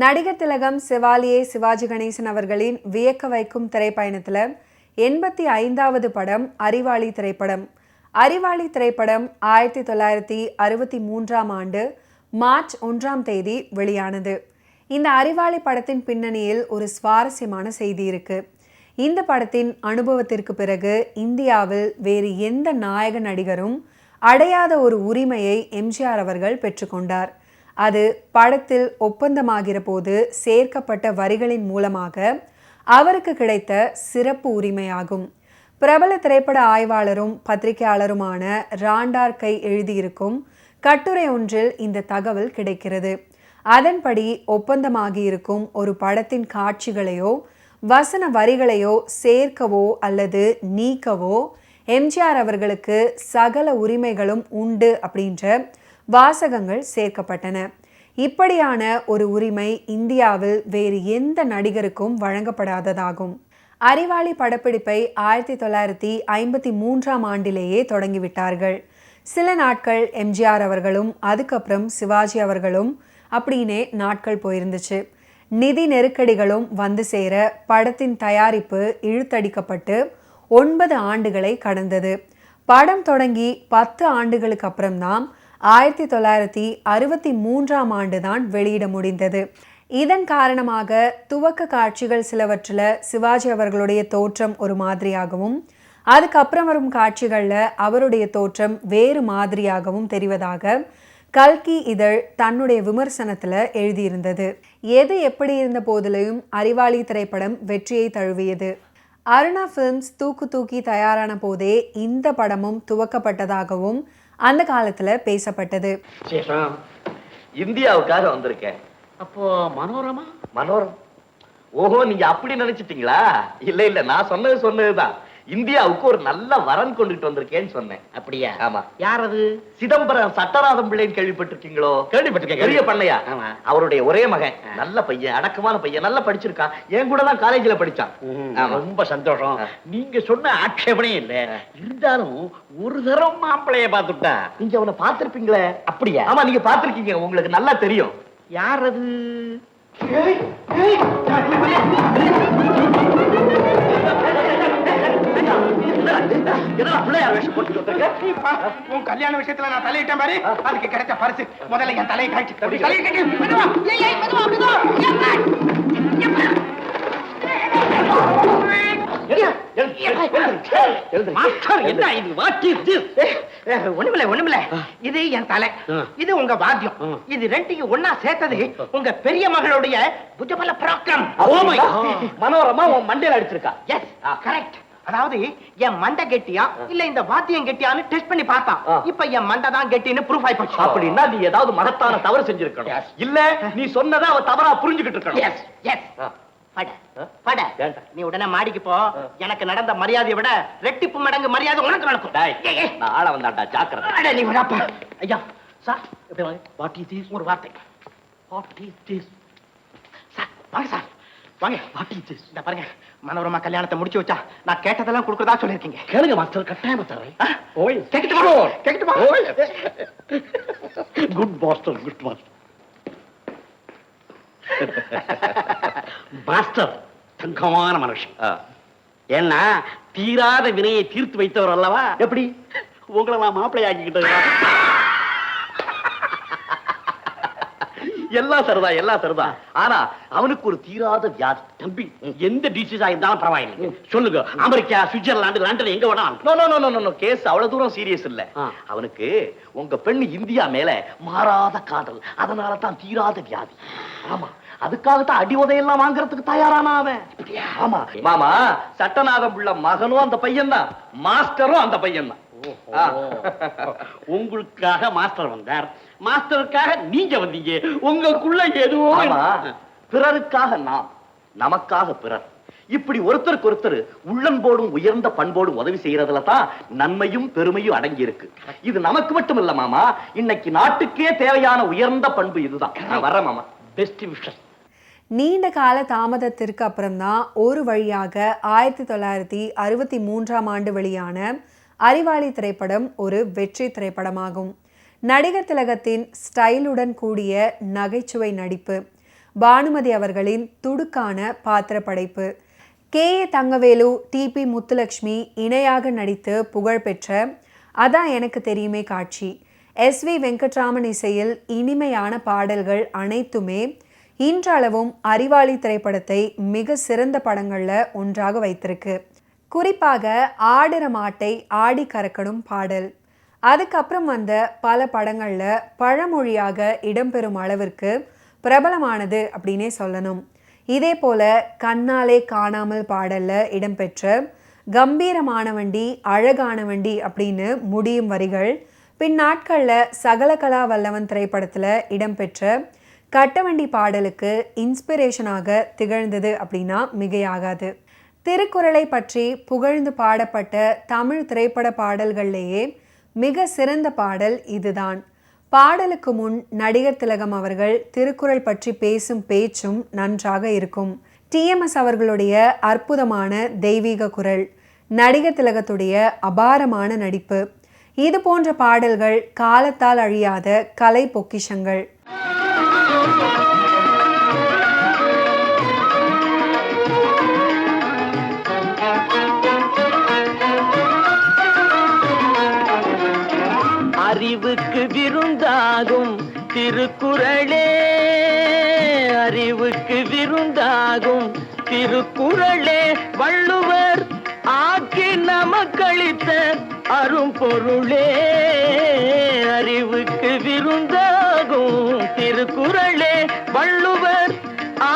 நடிகர் திலகம் சிவாலியே சிவாஜி கணேசன் அவர்களின் வியக்க வைக்கும் திரைப்பயணத்தில் 85வது படம் அறிவாளி திரைப்படம். அறிவாளி திரைப்படம் 1963ஆம் ஆண்டு மார்ச் 1ஆம் தேதி வெளியானது. இந்த அறிவாளி படத்தின் பின்னணியில் ஒரு சுவாரஸ்யமான செய்தி இருக்கு. இந்த படத்தின் அனுபவத்திற்கு பிறகு இந்தியாவில் வேறு எந்த நாயக நடிகரும் அடையாத ஒரு உரிமையை எம்ஜிஆர் அவர்கள் பெற்றுக்கொண்டார். அது படத்தில் ஒப்பந்தமாகிற போது சேர்க்கப்பட்ட வரிகளின் மூலமாக அவருக்கு கிடைத்த சிறப்பு உரிமையாகும். பிரபல திரைப்பட ஆய்வாளரும் பத்திரிகையாளருமான ராண்டார் கை எழுதியிருக்கும் கட்டுரை ஒன்றில் இந்த தகவல் கிடைக்கிறது. அதன்படி ஒப்பந்தமாகியிருக்கும் ஒரு படத்தின் காட்சிகளையோ வசன வரிகளையோ சேர்க்கவோ அல்லது நீக்கவோ எம்ஜிஆர் அவர்களுக்கு சகல உரிமைகளும் உண்டு அப்படின்ற வாசகங்கள் சேர்க்கப்பட்டன. இப்படியான ஒரு உரிமை இந்தியாவில் வேறு எந்த நடிகருக்கும் வழங்கப்படாததாகும். அறிவாளி படப்பிடிப்பை 1953ஆம் ஆண்டிலேயே தொடங்கிவிட்டார்கள். சில நாட்கள் எம்ஜிஆர் அவர்களும் அதுக்கப்புறம் சிவாஜி அவர்களும் அப்படின்னே நாட்கள் போயிருந்துச்சு. நிதி நெருக்கடிகளும் வந்து சேர படத்தின் தயாரிப்பு இழுத்தடிக்கப்பட்டு 9 ஆண்டுகளை கடந்தது. படம் தொடங்கி 10 ஆண்டுகளுக்கு அப்புறம்தான் 1963ஆம் ஆண்டு தான் வெளியிட முடிந்தது. இதன் காரணமாக துவக்க காட்சிகள் சிலவற்றில் சிவாஜி அவர்களுடைய தோற்றம் ஒரு மாதிரியாகவும் அதுக்கப்புறம் வரும் காட்சிகளில் அவருடைய தோற்றம் வேறு மாதிரியாகவும் தெரிவதாக கல்கி இதழ் தன்னுடைய விமர்சனத்தில் எழுதியிருந்தது. எது எப்படி இருந்த போதிலும் அறிவாளி திரைப்படம் வெற்றியை தழுவியது. அருணா ஃபிலிம்ஸ் தூக்கி தயாரான போதே இந்த படமும் துவக்கப்பட்டதாகவும் அந்த காலத்துல பேசப்பட்டது. இந்தியாவுக்காக வந்திருக்கேன். அப்போ மனோரமா? மனோரம்? ஓஹோ, நீங்க அப்படி நினைச்சிட்டீங்களா? இல்ல, நான் சொன்னதுதான். இந்தியாவுக்கு ஒரு நல்ல வரன் கொண்டுட்டு வந்திருக்கேன்னு சொன்னேன். அப்படியா? ஆமா. யார் அது? சிதம்பரம் சட்டநாதம் பிள்ளைன்னு கேள்விப்பட்டிருக்கீங்களோ? கேள்விப்பட்டிருக்கேன். பெரிய பண்ணையா? அவருடைய ஒரே மகன். நல்ல பையன், அடக்கமான பையன், நல்லா படிச்சிருக்கான். என் கூட தான் காலேஜ்ல படிச்சான். ரொம்ப சந்தோஷம். நீங்க சொன்ன ஆட்சேபனே இல்ல. இருந்தாலும் ஒரு தரம் மாப்பிளைய பார்த்துட்டா. நீங்க அவனை பார்த்திருப்பீங்களே. அப்படியா? ஆமா, நீங்க பார்த்திருக்கீங்க, உங்களுக்கு நல்லா தெரியும். யார் அது? உன் கல்யாண விஷயத்துல நான் தலையிட்டேன் பாரு, அதுக்கு கிடைச்ச பரிசு. முதல்ல என் தலையை காய்ச்சி ஒண்ணுமில்ல. இது என் தலை, இது உங்க வாத்தியம். இது ரெண்டையும் ஒன்னா சேர்த்தது உங்க பெரிய மகளுடைய புஜபல பராக்கிரம். மனோரமா உன் மண்டையில அடிச்சிருக்கா? S, correct. அதாவது என் மண்டை கெட்டியா இல்ல இந்த வாத்தியம் கெட்டியான்னு டெஸ்ட் பண்ணி பார்த்தான். இப்ப என் மண்டை தான் கெட்டின்னு ப்ரூஃப் ஆயி போச்சு. அப்படின்னா நீ ஏதாவது மகத்தான தவறு செஞ்சிருக்கணும். இல்ல நீ சொன்னதை அவ தவறா புரிஞ்சுக்கிட்டு இருக்கணும். Yes yes. பட நீ உடனே மாடிக்கு போ. எனக்கு நடந்த மரியாதையை விட ரெட்டிப்பு மடங்கு மரியாதை உனக்கு நடக்கும். நான் ஆள வந்தாட்டா, ஜாக்கிரதை. நீ விடாப்பா. ஐயா சார், வாட் இஸ் திஸ்? ஒரு வார்த்தை. What is this? சார் வாங்க, சார் வாங்க. What is this? இந்த பாருங்க, மனோரமா கல்யாணத்தை முடிச்சு வச்சா நான் கேட்டதெல்லாம் கொடுக்கறதா சொல்லிருக்கீங்க. கேளுங்க மாஸ்டர், கட்டாயமா தரேன். கேட்டுமா? Good master, good master. Master தங்கமான மனுஷன். ஏன்னா தீராத வினையை தீர்த்து வைத்தவர் அல்லவா? எப்படி உங்களை நான் மாப்பிள்ளை ஆக்கிக்கிட்டது? எல்லாம் சரிதான். ஆனா அவனுக்கு ஒரு தீராத வியாதி. தம்பி, எந்த டிசீஸா இருந்தாலும் பரவாயில்லை, சொல்லுங்க. அமெரிக்கா, சுவிட்சர்லாந்து, லண்டன் எங்க வேணாலும். நோ, கேஸ் அவ்வளவு தூரம் சீரியஸ் இல்ல. அவனுக்கு உங்க பெண் இந்தியா மேல மாறாத காதல், அதனால தான் தீராத வியாதி. ஆமா, அதுக்காகத்தான் அடி உதையெல்லாம் வாங்குறதுக்கு தயாரான அவன். ஆமா மாமா, சட்டநாதம் உள்ள மகனும் அந்த பையன் தான், மாஸ்டரும் அந்த பையன் தான். உங்களுக்காக மாஸ்டர் வந்தார், மாஸ்டருக்காக நீங்க வந்தீங்க. உங்களுக்குள்ள எதுவும் பிறருக்காக நாம், நமக்காக பிறர், இப்படி ஒருத்தருக்கு ஒருத்தர் உள்ளன்போடும் உயர்ந்த பண்போடும் உதவி செய்யறதுல தான் நன்மையும் பெருமையும் அடங்கி இருக்கு. இது நமக்கு மட்டும் இல்ல மாமா, இன்னைக்கு நாட்டுக்கே தேவையான உயர்ந்த பண்பு இதுதான். வர்றேன் மாமா. Best wishes. நீண்ட கால தாமதத்திற்கு அப்புறம்தான் ஒரு வழியாக 1963ஆம் ஆண்டு வெளியான அறிவாளி திரைப்படம் ஒரு வெற்றி திரைப்படமாகும். நடிகர் திலகத்தின் ஸ்டைலுடன் கூடிய நகைச்சுவை நடிப்பு, பானுமதி அவர்களின் துடுக்கான பாத்திர படைப்பு. K A Thangavelu, TP Muthulakshmi இணையாக நடித்து புகழ்பெற்ற அதான் எனக்கு தெரியுமே காட்சி, SV வெங்கட்ராமன் இசையில் இனிமையான பாடல்கள் அனைத்துமே இன்றளவும் அறிவாளி திரைப்படத்தை மிக சிறந்த படங்களில் ஒன்றாக வைத்திருக்கு. குறிப்பாக ஆடுற மாட்டை ஆடி கறக்கணும் பாடல் அதுக்கப்புறம் வந்த பல படங்களில் பழமொழியாக இடம்பெறும் அளவிற்கு பிரபலமானது அப்படின்னே சொல்லணும். இதே போல கண்ணாலே காணாமல் பாடலில் இடம்பெற்ற கம்பீரமான வண்டி அழகான வண்டி அப்படின்னு முடியும் வரிகள் பின் நாட்களில் சகலகலா வல்லவன் திரைப்படத்தில் இடம்பெற்ற கட்டவண்டி பாடலுக்கு இன்ஸ்பிரேஷனாக திகழ்ந்தது அப்படின்னா மிகையாகாது. திருக்குறளை பற்றி புகழ்ந்து பாடப்பட்ட தமிழ் திரைப்பட பாடல்கள்லேயே மிக சிறந்த பாடல் இதுதான். பாடலுக்கு முன் நடிகர் திலகம் அவர்கள் திருக்குறள் பற்றி பேசும் பேச்சும் நன்றாக இருக்கும். TMS அவர்களுடைய அற்புதமான தெய்வீக குரல், நடிகர் திலகத்துடைய அபாரமான நடிப்பு, இது போன்ற பாடல்கள் காலத்தால் அழியாத கலை பொக்கிஷங்கள். அறிவுக்கு விருந்தாகும் திருக்குறளே, அறிவுக்கு விருந்தாகும் திருக்குறளே, வள்ளுவர் ஆக்கி நமக்களித்த அரும்பொருளே, அறிவுக்கு விருந்தாகும் திருக்குறளே, வள்ளுவர்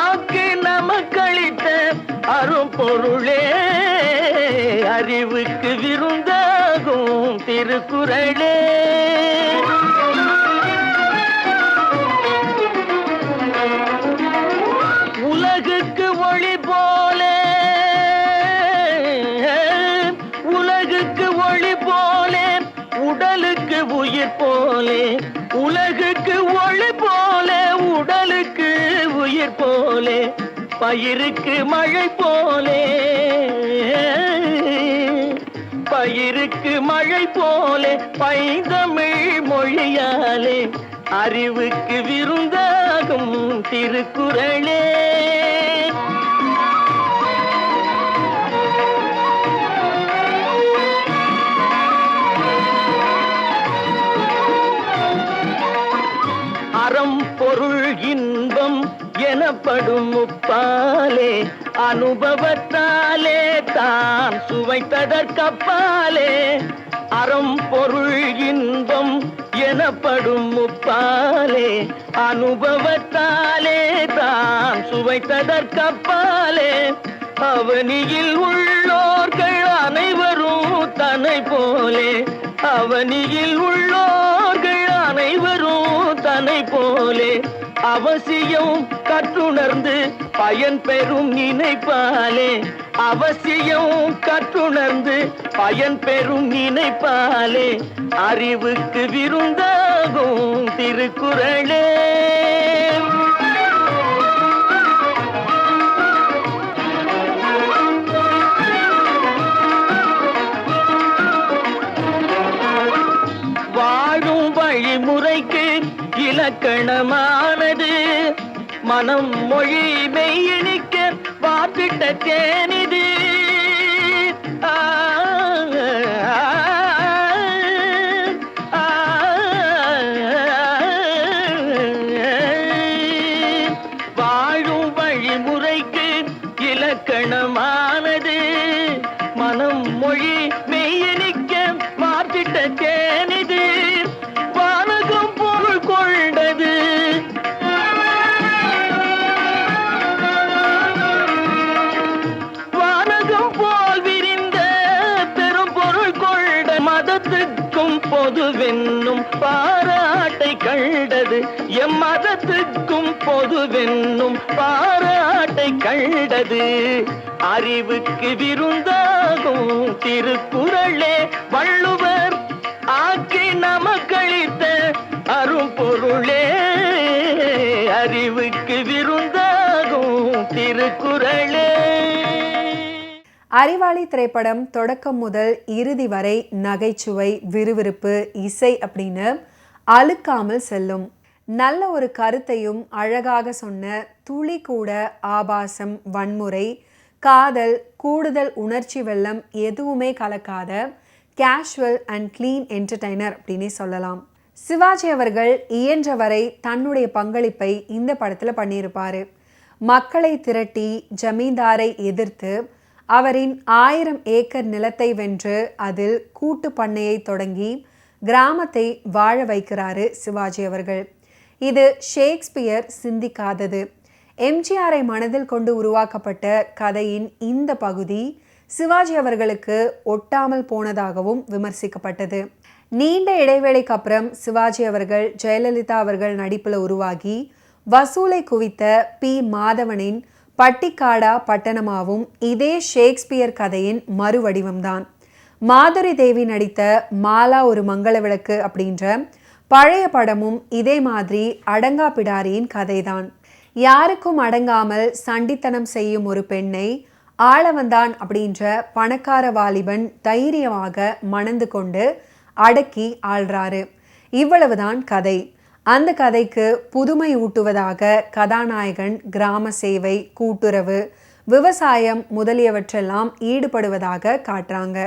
ஆக்கி நமக்களித்த அரும்பொருளே, அறிவுக்கு விருந்தாகும் திருக்குறளே. உலகுக்கு ஒளி போலே, உலகுக்கு ஒளி போலே, உடலுக்கு உயிர் போலே, உலகுக்கு ஒளி போலே, உடலுக்கு உயிர் போலே, பயிருக்கு மழை போலே, பயிருக்கு மழை போலே, பைந்தமிழ் மொழியாலே, அறிவுக்கு விருந்தாகும் திருக்குறளே. அறம் பொருள் இன்பம் எனப்படும் முப்பாலே, அனுபவத்தாலே தான் சுவைத்ததற்கப்பாலே, அறம் பொருள் இன்பம் எனப்படும் முப்பாலே, அனுபவத்தாலே தான் சுவைத்ததற்கப்பாலே, அவனியில் உள்ளோர்கள் அனைவரும் தன்னை போலே, அவனியில் உள்ளோர்கள் அனைவரும் தன்னை போலே, அவசியம் கற்றுணர்ந்து பயன் பெறும் நினைப்பாலே, அவசியம் கற்றுணர்ந்து பயன் பெறும் நினைப்பாலே, அறிவுக்கு விருந்தாகும் திருக்குறளே. வாழும் வழிமுறைக்கு இலக்கணமானது, மனம் மொழி மெய்யணிக்க வாத்திட்ட தேனிது. வாழும் வழிமுறைக்கு இலக்கணமானது, மனம் மொழி மெய்யணிக்க வாத்திட்ட தேனிது. வானகம் பொருள் கொண்டது, வானகம் போல் விரிந்த பெரும் பொருள் கொண்ட மதத்துக்கும் பொதுவென்னும் பாராட்டை கண்டது, எம் மதத்துக்கும் பொதுவென்னும் பாராட்டை கண்டது. அறிவுக்கு விருந்தாகும் திருக்குறளே, வள்ளுவர் ஆக்கி நமக்களித்த அரும்பொருளே, அறிவுக்கு விருந்தாகும் திருக்குறளே. அறிவாளி திரைப்படம் தொடக்கம் முதல் இறுதி வரை நகைச்சுவை, விறுவிறுப்பு, இசை அப்படின்னு அழுக்காமல் செல்லும். நல்ல ஒரு கருத்தையும் அழகாக சொன்ன துளி கூட ஆபாசம், வன்முறை, காதல், கூடுதல் உணர்ச்சி வெள்ளம் எதுவுமே கலக்காத கேஷுவல் அண்ட் கிளீன் என்டர்டைனர் அப்படின்னே சொல்லலாம். சிவாஜி அவர்கள் இயன்றவரை தன்னுடைய பங்களிப்பை இந்த படத்தில் பண்ணியிருப்பார். மக்களை திரட்டி ஜமீன்தாரை எதிர்த்து அவரின் 1000 ஏக்கர் நிலத்தை வென்று அதில் கூட்டு பண்ணையை தொடங்கி கிராமத்தை வாழ வைக்கிறாரு சிவாஜி அவர்கள். இது ஷேக்ஸ்பியர் சிந்திக்காதது. எம்ஜிஆரை மனதில் கொண்டு உருவாக்கப்பட்ட கதையின் இந்த பகுதி சிவாஜி அவர்களுக்கு ஒட்டாமல் போனதாகவும் விமர்சிக்கப்பட்டது. நீண்ட இடைவேளைக்கு அப்புறம் சிவாஜி அவர்கள் ஜெயலலிதா அவர்கள் நடிப்பில் உருவாகி வசூலை குவித்த பி. மாதவனின் பட்டிக்காடா பட்டணமாவும் இதே ஷேக்ஸ்பியர் கதையின் மறுவடிவம்தான். மாதுரி தேவி நடித்த மாலா ஒரு மங்கள விளக்கு அப்படின்ற பழைய படமும் இதே மாதிரி அடங்கா பிடாரியின் கதைதான். யாருக்கும் அடங்காமல் சண்டித்தனம் செய்யும் ஒரு பெண்ணை ஆளவந்தான் அப்படின்ற பணக்கார வாலிபன் தைரியமாக மணந்து கொண்டு அடக்கி ஆள்றாரு. இவ்வளவுதான் கதை. அந்த கதைக்கு புதுமை ஊட்டுவதாக கதாநாயகன் கிராம சேவை, கூட்டுறவு, விவசாயம் முதலியவற்றெல்லாம் ஈடுபடுவதாக காட்டுறாங்க.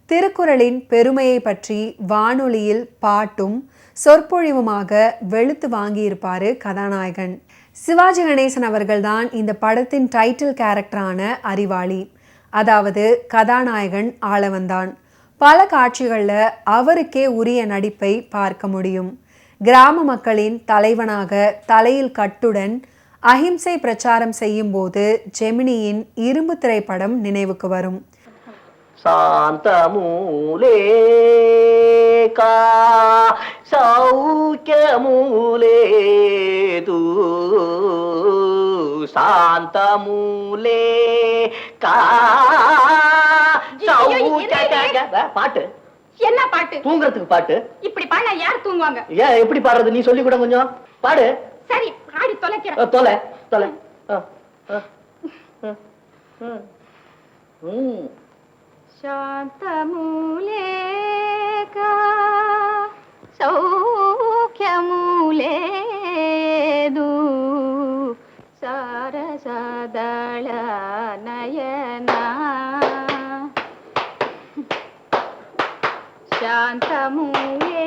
திருக்குறளின் பெருமையை பற்றி வானொலியில் பாட்டும் சொற்பொழிவுமாக வெளுத்து வாங்கியிருப்பாரு கதாநாயகன். சிவாஜி கணேசன் அவர்கள்தான் இந்த படத்தின் டைட்டில் கேரக்டரான அறிவாளி, அதாவது கதாநாயகன் ஆளவந்தான். பல காட்சிகளில் அவருக்கே உரிய நடிப்பை பார்க்க முடியும். கிராம மக்களின் தலைவனாக தலையில் கட்டுடன் அஹிம்சை பிரச்சாரம் செய்யும் போது ஜெமினியின் இரும்பு திரைப்படம் நினைவுக்கு வரும். சாந்தமூலேகா சௌக்கியமூலேது சாந்தமூலேகா பாட்டு என்ன பாட்டு? தூங்குறதுக்கு பாட்டு. இப்படி பாடினா யார் தூங்குவாங்க? ஏன் எப்படி பாடுறது? நீ சொல்லி கூட கொஞ்சம் பாடு. சரி, பாடி தொலைக்கிறேன். தொலை தொலை. சாந்தமூலேகா சௌக்கியமூலேது சரசதள நயனா சாந்தமூலேகா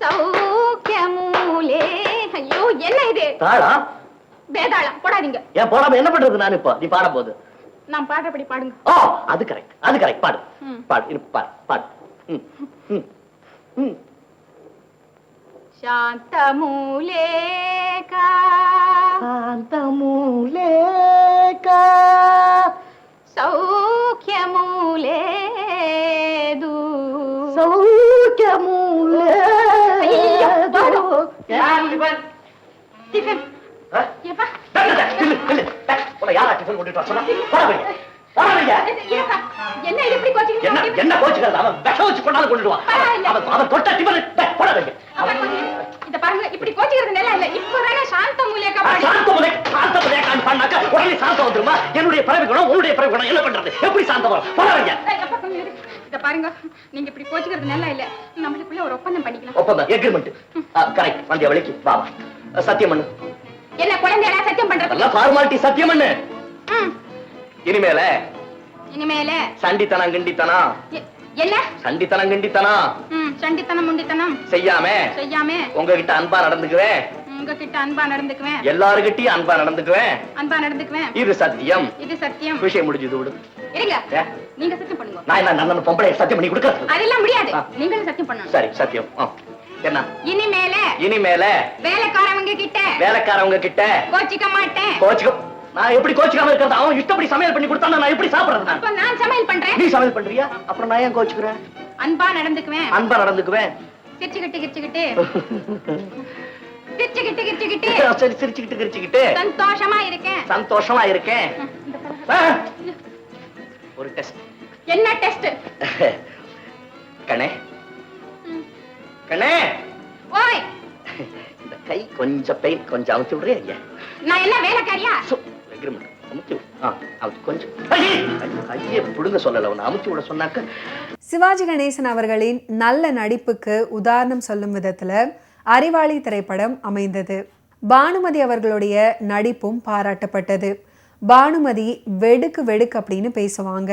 சௌக்கியமூலே. ஐயோ, என்ன இது? தாளம் வேதாளம் போடாதீங்க. ஏன் போடாம என்ன பண்றது? நான் இப்ப நீ பாட போது நான் பாடுறபடி பாடுங்க. ஓ, அது கரெக்ட், அது கரெக்ட். பாடு பாடு பாடு பாடு. சாந்தமூலேகா சாந்தமூலேகா சௌக்கியமூலேது சௌக்கியமூலேது. டிஃபன் ஏப்பா யாரா டிஃபன் கொண்டுட்டு வர சொன்னா? என்ன இது இப்படி கோச்சிக்கிட்டு? என்ன கோச்சுக்கிறது? அவன் விஷம் வச்சு கொண்டாலும் கொண்டுட்டு வா. அவன் தொட்ட டிஃபன் போடாதீங்க. இத பாருங்க, இப்படி கோச்சிக்கிறது நல்லா இல்ல. இப்பதானே சாந்தமூலேகா சாந்தமூலேகான்னு பண்ணாக்க உடனே சாந்தம் வந்துருமா? என்னுடைய பிறவிக்கணும் உன்னுடைய பிறவிக்கணும் என்ன பண்றது? எப்படி சாந்தம் வரும்? போடாதீங்க. இத பாருங்க, நீங்க இப்படி கோச்சிக்கிறது நல்லா இல்ல. நம்மளுக்குள்ள ஒரு ஒப்பந்தம் பண்ணிக்கலாம். ஒப்பந்தம், எக்ரிமெண்ட். கரெக்ட். வந்திய வழிக்கு வா. சத்தியம் பண்ணு. என்ன குழந்தையா சத்தியம் பண்றது? எல்லாம் ஃபார்மாலிட்டி. சத்தியம் பண்ணு. இனிமேல சண்டித்தனம் கிண்டித்தனம் என்ன? சண்டித்தனம் கிண்டித்தனம் சண்டித்தனம் முண்டித்தனம் செய்யாம உங்ககிட்ட அன்பா நடந்துக்குவேன். உங்ககிட்ட அன்பா நடந்துக்குவேன். எல்லாருகிட்டயும் அன்பா நடந்துக்குவேன். இது சத்தியம். விஷயம் முடிஞ்சது. விடு. இருங்க, நீங்க சத்தியம் பண்ணுங்க. நான் என்ன பொம்பளை சத்தியம் பண்ணி கொடுக்கறது? அதெல்லாம் முடியாது. நீங்களும் சத்தியம் பண்ணணும். சரி, சத்தியம். என்ன? இனிமேல வேலைக்காரவங்க கிட்ட கோச்சிக்க மாட்டேன். நான் எப்படி கோச்சிக்காம இருக்கிறது? அவன் இஷ்டப்படி சமையல் பண்ணி கொடுத்தா நான் எப்படி சாப்பிடுறது? அப்ப நான் சமையல் பண்றேன். நீ சமையல் பண்றியா? அப்புறம் நான் ஏன் கோச்சிக்கிறேன்? அன்பா நடந்துக்குவேன். சிரிச்சுக்கிட்டு சிரிச்சுக்கிட்டு சந்தோஷமா இருக்கேன். ஒரு டெஸ்ட். என்ன டெஸ்ட்? கண்ணே கண்ணே, ஓய், இந்த கை கொஞ்சம் பெயின், கொஞ்சம் அமுத்தி விடுறியா? ஐயா, நான் என்ன வேலைக்காரியா? அமுத்தி கொஞ்சம் கையை புடுங்க சொல்லல, உன்னை அமுத்தி விட சொன்னாக்க. சிவாஜி கணேசன் அவர்களின் நல்ல நடிப்புக்கு உதாரணம் சொல்லும் விதத்துல அறிவாளி திரைப்படம் அமைந்தது. பானுமதி அவர்களுடைய நடிப்பும் பாராட்டப்பட்டது. பானுமதி வெடுக்கு வெடுக்கு அப்படின்னு பேசுவாங்க,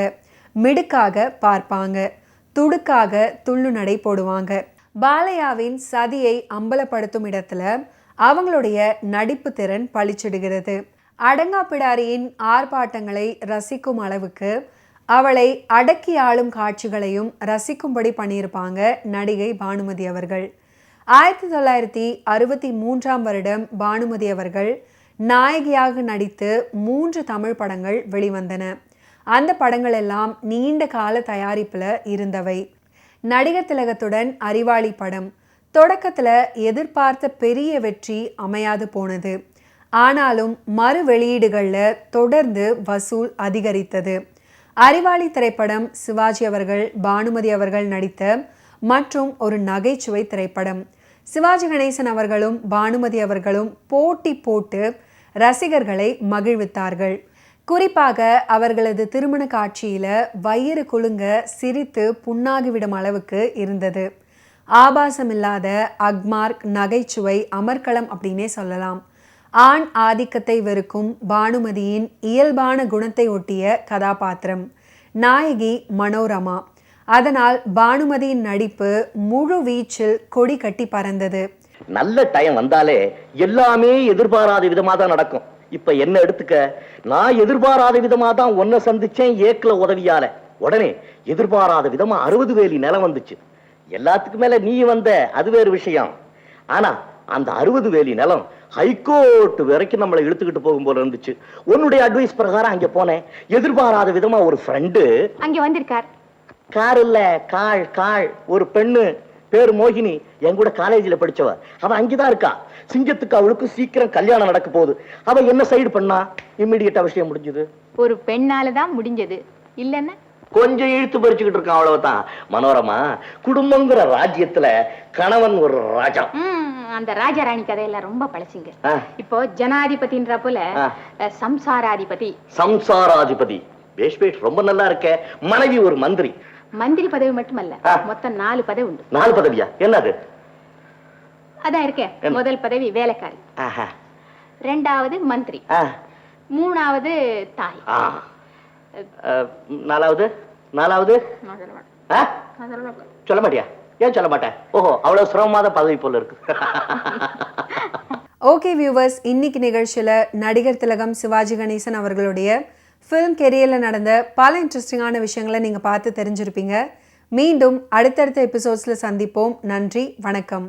மிடுக்காக பார்ப்பாங்க, துடுக்காக துள்ளு நடை போடுவாங்க. பாலையாவின் சதியை அம்பலப்படுத்தும் இடத்துல அவங்களுடைய நடிப்பு திறன் பளிச்சிடுகிறது. அடங்காப்பிடாரியின் ஆர்ப்பாட்டங்களை ரசிக்கும் அளவுக்கு அவளை அடக்கி ஆளும் காட்சிகளையும் ரசிக்கும்படி பண்ணியிருப்பாங்க நடிகை பானுமதி அவர்கள். 1963 வருடம் பானுமதி அவர்கள் நாயகியாக நடித்து 3 தமிழ் படங்கள் வெளிவந்தன. அந்த படங்கள் எல்லாம் நீண்ட கால தயாரிப்பில் இருந்தவை. நடிகர் திலகத்துடன் அறிவாளி படம் தொடக்கத்தில் எதிர்பார்த்த பெரிய வெற்றி அமையாது போனது. ஆனாலும் மறு வெளியீடுகளில் தொடர்ந்து வசூல் அதிகரித்தது. அறிவாளி திரைப்படம் சிவாஜி அவர்கள் பானுமதி அவர்கள் நடித்த மற்றும் ஒரு நகைச்சுவை திரைப்படம். சிவாஜி கணேசன் அவர்களும் பானுமதி அவர்களும் போட்டி போட்டு ரசிகர்களை மகிழ்வித்தார்கள். குறிப்பாக அவர்களது திருமண காட்சியில வயிறு குலுங்க சிரித்து புண்ணாகிவிடும் அளவுக்கு இருந்தது. ஆபாசமில்லாத அக்மார்க் நகைச்சுவை அமர்க்களம் அப்படின்னே சொல்லலாம். ஆண் ஆதிக்கத்தை வெறுக்கும் பானுமதியின் இயல்பான குணத்தை ஒட்டிய கதாபாத்திரம். நாயகி மனோரமா. அதனால் பானுமதியின் நடிப்பு முழு வீச்சில் கொடி கட்டி பறந்தது. நல்ல டைம் வந்தாலே எல்லாமே எதிர்பாராத விதமா தான் நடக்கும். இப்ப என்ன எடுத்துக்க, நான் எதிர்பாராத விதமா தான் ஒன்ன சந்திச்சேன் ஏக்கல உதவியால. உடனே எதிர்பாராத விதமா 60 வேலி நிலம் வந்துச்சு. எல்லாத்துக்கு மேல நீ வந்த, அது வேறு விஷயம். ஆனா அந்த 60 வேலி நிலம் ஹைகோர்ட் வரைக்கும் நம்மளை இழுத்துக்கிட்டு போகும் போல இருந்துச்சு. உன்னுடைய அட்வைஸ் பிரகாரம் அங்க போனேன். எதிர்பாராத விதமா ஒரு ஃப்ரெண்டு அங்க வந்திருக்கார். கார் இல்ல, காள் ஒரு பெண்ணு, பேரு மோகினி, என் கூட காலேஜ்ல படிச்சவ. அவ அங்கதான் இருக்கா. சிங்கத்துக்கு அவளுக்கு சீக்கிரம் கல்யாணம் நடக்க போகுது. அவ என்ன சைடு பண்ணா இம்மிடியேட்டா விஷயம் முடிஞ்சது. ஒரு பெண்ணாலதான் முடிஞ்சது, இல்லன்னா கொஞ்சம் இழுத்து பறிச்சுக்கிட்டு இருக்கான், அவ்வளவுதான். மனோரமா, குடும்பங்கிற ராஜ்யத்துல கணவன் ஒரு ராஜா. அந்த ராஜாராணி கதையெல்லாம் ரொம்ப பழசுங்க. இப்போ ஜனாதிபதின்ற போல சம்சாராதிபதி பேஷ்பேட் ரொம்ப நல்லா இருக்க. மனைவி ஒரு மந்திரி. மந்திரி பதவி மட்டுமல்ல, மொத்தம் 4 பதவி உண்டு. 4 பதவியா? என்னது? அதான் இருக்கேன். முதல் பதவி வேலைக்காரி, 2வது மந்திரி, 3வது தாய், 4வது சொல்ல மாட்டியா? ஏன் சொல்ல மாட்டேன்? ஓஹோ, அவ்வளவு சிரமமாத பதவி போல இருக்கு. ஓகே வியூவர்ஸ், இன்னைக்கு நிகழ்ச்சியில நடிகர் திலகம் சிவாஜி கணேசன் அவர்களுடைய ஃபிலிம் கெரியரில் நடந்த பல இன்ட்ரெஸ்டிங்கான விஷயங்களை நீங்கள் பார்த்து தெரிஞ்சிருப்பீங்க. மீண்டும் அடுத்தடுத்த எபிசோட்ஸில் சந்திப்போம். நன்றி, வணக்கம்.